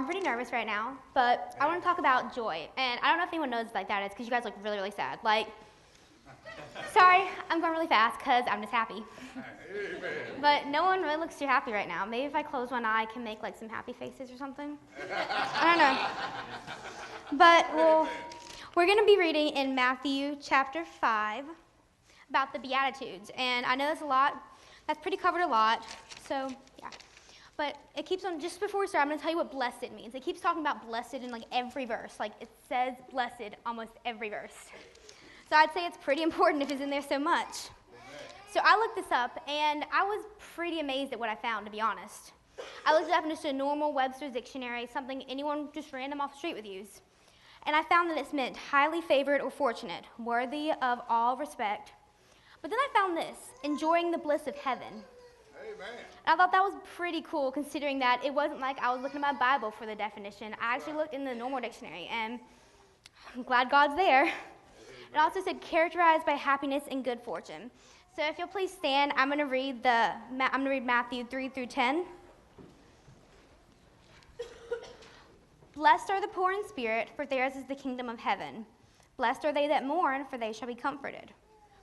I'm pretty nervous right now, but I want to talk about joy. And I don't know if anyone knows like that is because you guys look really, really sad. Like, sorry, I'm going really fast because I'm just happy. But no one really looks too happy right now. Maybe if I close one eye, I can make like some happy faces or something. I don't know. But we're going to be reading in Matthew chapter 5 about the Beatitudes. And I know that's a lot. That's pretty covered a lot. So, yeah. But it keeps on, just before we start, I'm going to tell you what blessed means. It keeps talking about blessed in like every verse. Like it says blessed almost every verse. So I'd say it's pretty important if it's in there so much. So I looked this up, and I was pretty amazed at what I found, to be honest. I looked it up in just a normal Webster's dictionary, something anyone just random off the street would use. And I found that it's meant highly favored or fortunate, worthy of all respect. But then I found this, enjoying the bliss of heaven. Amen. I thought that was pretty cool, considering that it wasn't like I was looking at my Bible for the definition. I actually looked in the normal dictionary, and I'm glad God's there. Amen. It also said characterized by happiness and good fortune. So if you'll please stand, I'm going to read Matthew 3 through 10. Blessed are the poor in spirit, for theirs is the kingdom of heaven. Blessed are they that mourn, for they shall be comforted.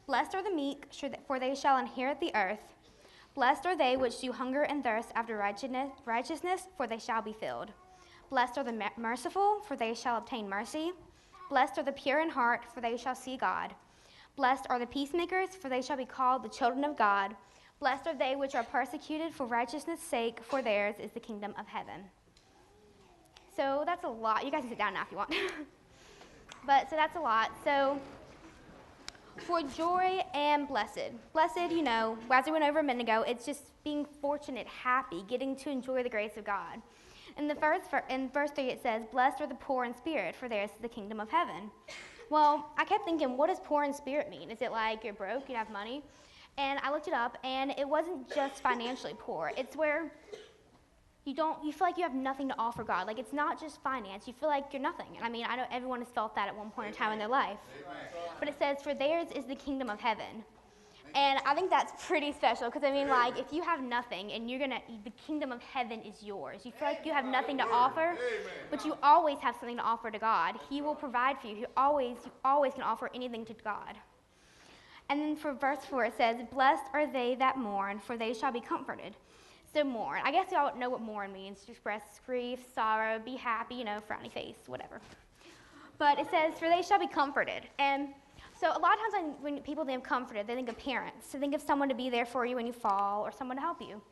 Blessed are the meek, for they shall inherit the earth. Blessed are they which do hunger and thirst after righteousness, for they shall be filled. Blessed are the merciful, for they shall obtain mercy. Blessed are the pure in heart, for they shall see God. Blessed are the peacemakers, for they shall be called the children of God. Blessed are they which are persecuted for righteousness' sake, for theirs is the kingdom of heaven. So that's a lot. You guys can sit down now if you want. So that's a lot. So for joy and blessed. Blessed, you know, as we went over a minute ago, it's just being fortunate, happy, getting to enjoy the grace of God. In verse 3 it says, blessed are the poor in spirit, for theirs is the kingdom of heaven. Well, I kept thinking, what does poor in spirit mean? Is it like you're broke, you have money? And I looked it up, and it wasn't just financially poor. It's where you feel like you have nothing to offer God. Like, it's not just finance. You feel like you're nothing. And I mean, I know everyone has felt that at one point in time in their life. But it says, for theirs is the kingdom of heaven. And I think that's pretty special, because I mean, like, if you have nothing and the kingdom of heaven is yours, you feel like you have nothing to offer, but you always have something to offer to God. He will provide for you. You always can offer anything to God. And then for verse 4, it says, blessed are they that mourn, for they shall be comforted. So mourn. I guess y'all know what mourn means. To express grief, sorrow, be happy, frowny face, whatever. But it says, for they shall be comforted. And so a lot of times when people think of comforted, they think of parents. They think of someone to be there for you when you fall or someone to help you.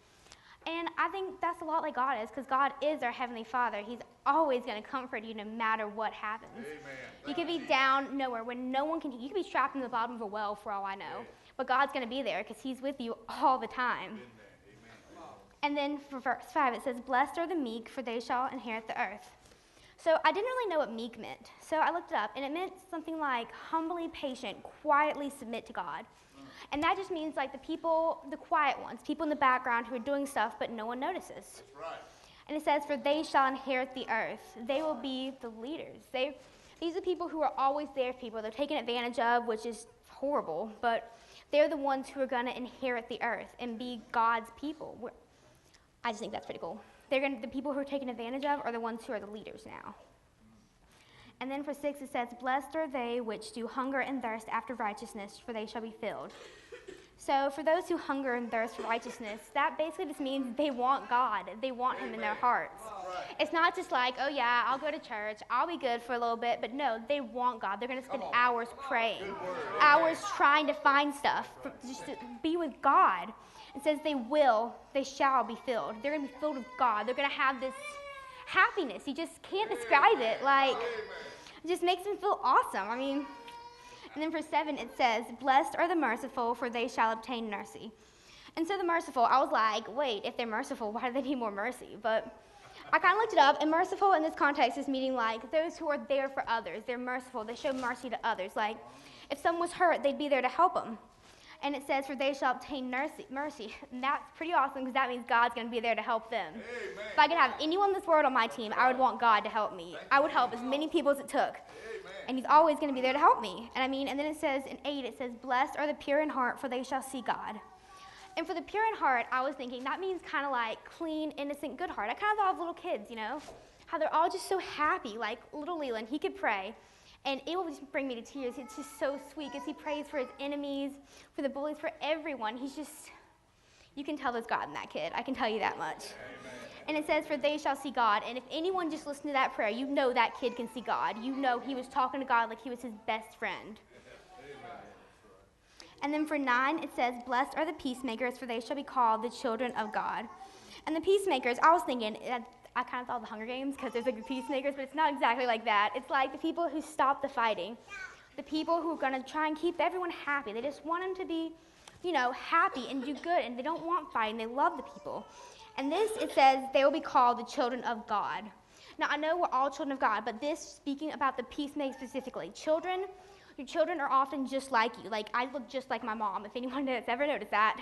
And I think that's a lot like God is, because God is our Heavenly Father. He's always going to comfort you no matter what happens. Amen. You could be down nowhere when no one can. You could be trapped in the bottom of a well for all I know. But God's going to be there because He's with you all the time. Amen. And then for verse 5, it says, blessed are the meek, for they shall inherit the earth. So I didn't really know what meek meant. So I looked it up, and it meant something like humbly patient, quietly submit to God. And that just means like the quiet ones, people in the background who are doing stuff, but no one notices. That's right. And it says, for they shall inherit the earth. They will be the leaders. These are people who are always there for people. They're taken advantage of, which is horrible, but they're the ones who are going to inherit the earth and be God's people. I just think that's pretty cool. The people who are taken advantage of are the ones who are the leaders now. And then for 6 it says, blessed are they which do hunger and thirst after righteousness, for they shall be filled. So for those who hunger and thirst for righteousness, that basically just means they want God. They want Him in their hearts. It's not just like, oh yeah, I'll go to church, I'll be good for a little bit, but no, they want God. They're going to spend hours praying, hours trying to find stuff, just to be with God. It says they shall be filled. They're going to be filled with God. They're going to have this happiness. You just can't describe it. Like, it just makes them feel awesome. I mean, and then for 7, it says, blessed are the merciful, for they shall obtain mercy. And so the merciful, I was like, wait, if they're merciful, why do they need more mercy? But I kind of looked it up, and merciful in this context is meaning like those who are there for others. They're merciful. They show mercy to others. Like, if someone was hurt, they'd be there to help them. And it says, for they shall obtain mercy. And that's pretty awesome, because that means God's going to be there to help them. Amen. If I could have anyone in this world on my team, I would want God to help me. I would help as many people as it took. Amen. And He's always going to be there to help me. And then it says in 8, it says, blessed are the pure in heart, for they shall see God. And for the pure in heart, I was thinking that means kind of like clean, innocent, good heart. I kind of thought of little kids, you know, how they're all just so happy. Like little Leland, he could pray, and it will just bring me to tears. It's just so sweet as he prays for his enemies, for the bullies, for everyone. He's just, you can tell there's God in that kid. I can tell you that much. Amen. And it says, for they shall see God. And if anyone just listened to that prayer, you know that kid can see God. You know he was talking to God like he was his best friend. And then for 9, it says, blessed are the peacemakers, for they shall be called the children of God. And the peacemakers, I was thinking, I kind of thought of the Hunger Games, because there's like the peacemakers, but it's not exactly like that. It's like the people who stop the fighting, the people who are going to try and keep everyone happy. They just want them to be, you know, happy and do good, and they don't want fighting. They love the people. And this, it says, they will be called the children of God. Now, I know we're all children of God, but this, speaking about the peacemakers specifically, children, your children are often just like you. Like, I look just like my mom, if anyone has ever noticed that.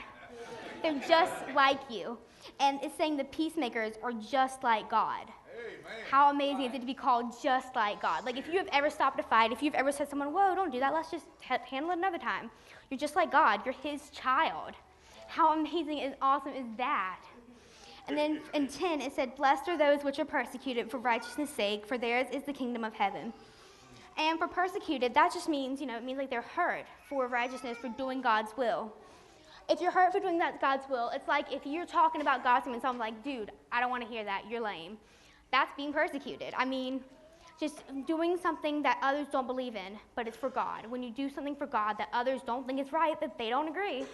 They're just like you. And it's saying the peacemakers are just like God. Amen. How amazing is it to be called just like God? Like, if you have ever stopped a fight, if you've ever said to someone, whoa, don't do that, let's just handle it another time. You're just like God. You're his child. How amazing and awesome is that? And then in 10, it said, blessed are those which are persecuted for righteousness' sake, for theirs is the kingdom of heaven. And for persecuted, that just means, you know, it means like they're hurt for righteousness, for doing God's will. If you're hurt for doing that God's will, it's like if you're talking about God's will and someone's like, dude, I don't want to hear that, you're lame. That's being persecuted. I mean, just doing something that others don't believe in, but it's for God. When you do something for God that others don't think is right, that they don't agree.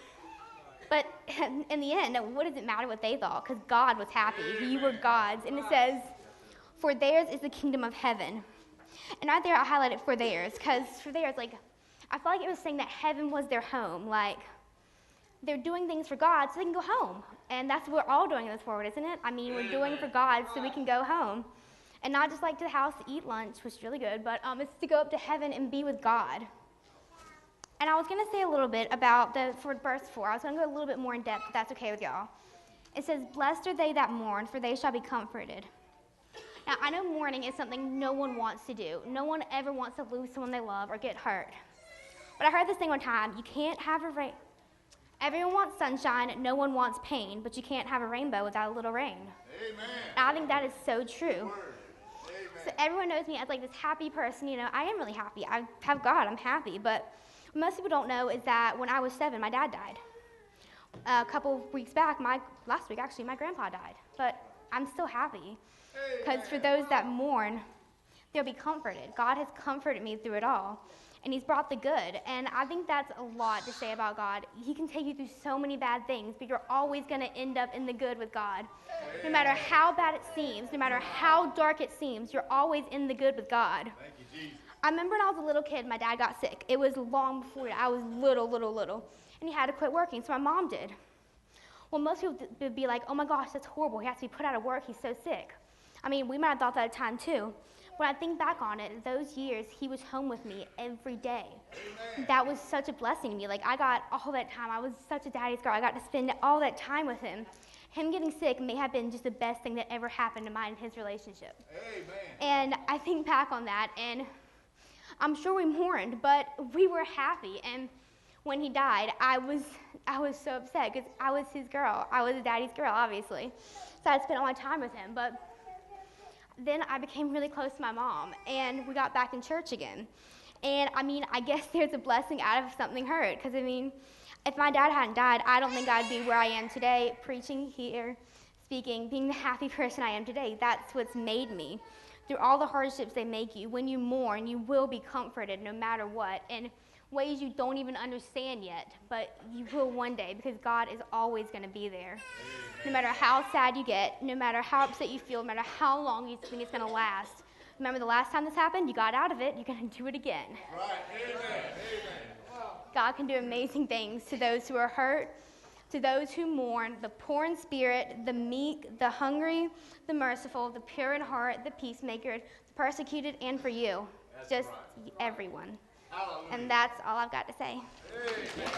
But in the end, what does it matter what they thought? Because God was happy. You were God's. And it says, for theirs is the kingdom of heaven. And right there, I highlighted for theirs, because for theirs, like, I felt like it was saying that heaven was their home. Like, they're doing things for God so they can go home. And that's what we're all doing in this world, isn't it? I mean, we're doing for God so we can go home. And not just like to the house to eat lunch, which is really good, but it's to go up to heaven and be with God. And I was going to say a little bit about for verse 4. I was going to go a little bit more in depth, if that's okay with y'all. It says, blessed are they that mourn, for they shall be comforted. Now, I know mourning is something no one wants to do. No one ever wants to lose someone they love or get hurt. But I heard this thing one time, you can't have a rain. Everyone wants sunshine, no one wants pain, but you can't have a rainbow without a little rain. Amen. And I think that is so true. So everyone knows me as like this happy person, you know, I am really happy. I have God, I'm happy. But what most people don't know is that when I was 7, my dad died. A couple weeks back, last week actually, my grandpa died. But I'm still happy. Because for those that mourn, they'll be comforted. God has comforted me through it all. And he's brought the good. And I think that's a lot to say about God. He can take you through so many bad things, but you're always going to end up in the good with God. No matter how bad it seems, no matter how dark it seems, you're always in the good with God. Thank you, Jesus. I remember when I was a little kid, my dad got sick. It was long before I was little. And he had to quit working, so my mom did. Well, most people would be like, oh my gosh, that's horrible. He has to be put out of work. He's so sick. I mean, we might have thought that at the time too. When I think back on it, those years, he was home with me every day. Amen. That was such a blessing to me. Like, I got all that time. I was such a daddy's girl. I got to spend all that time with him. Him getting sick may have been just the best thing that ever happened to mine and his relationship. Amen. And I think back on that, and I'm sure we mourned, but we were happy. And when he died, I was so upset because I was his girl. I was a daddy's girl, obviously. So I'd spent all my time with him. But then I became really close to my mom, and we got back in church again. And, I mean, I guess there's a blessing out of something hurt, because, I mean, if my dad hadn't died, I don't think I'd be where I am today, preaching here, speaking, being the happy person I am today. That's what's made me. Through all the hardships they make you, when you mourn, you will be comforted no matter what, in ways you don't even understand yet, but you will one day, because God is always going to be there. No matter how sad you get, no matter how upset you feel, no matter how long you think it's going to last. Remember the last time this happened? You got out of it. You're going to do it again. Right. Amen. God can do amazing things to those who are hurt, to those who mourn, the poor in spirit, the meek, the hungry, the merciful, the pure in heart, the peacemaker, the persecuted, and for you. That's just right. Everyone. Hallelujah. And that's all I've got to say. Amen.